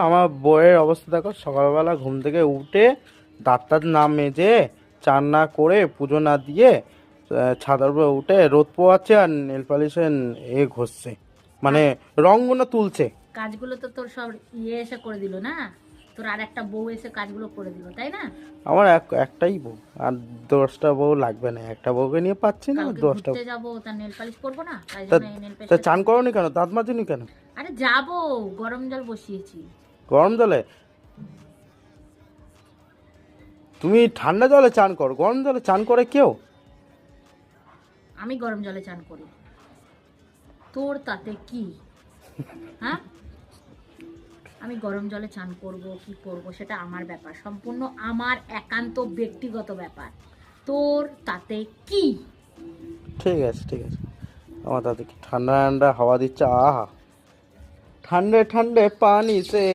আমার বউয়ের অবস্থা দেখো, সকালবেলা ঘুম থেকে উঠে দাঁত টাত না মেজে, চান না করে, পুজো না দিয়ে ছাদের উপরে উঠে রোদ পোয়াচ্ছে আর নেল পালিশের ঘষছে, মানে রঙগুলো তুলছে। কাজগুলো তো তোর সব এসে করে দিল না, তোর আর একটা বউ এসে কাজগুলো করে দিল, তাই না? আমার একটাই বউ, আর 10টা বউ লাগবে না, একটা বউকে নিয়ে পাচ্ছি না, কালকে 10টা। ঘুরতে যাবো, তার নেল পালিশ করবো না, তাই তা জন্য এই নেল তা পালিশটা। চান করোনি কেন, দাঁত মাজনি কেন? আরে যাবো, গরম জল বসিয়েছি। গরম জলে? তুমি ঠান্ডা জলে চান করো, গরম জলে চান করে কেউ? আমি গরম জলে চান করি, তোর তাতে কি? হ্যাঁ, আমি গরম জলে চান করব কি করব সেটা আমার ব্যাপার, সম্পূর্ণ আমার একান্ত ব্যক্তিগত ব্যাপার, তোর তাতে কি? ঠিক আছে, ঠিক আছে। আমার তাতে কি, ঠান্ডা ঠান্ডা হাওয়া দিচ্ছে, আহা, ঠান্ডে ঠান্ডে পানি সে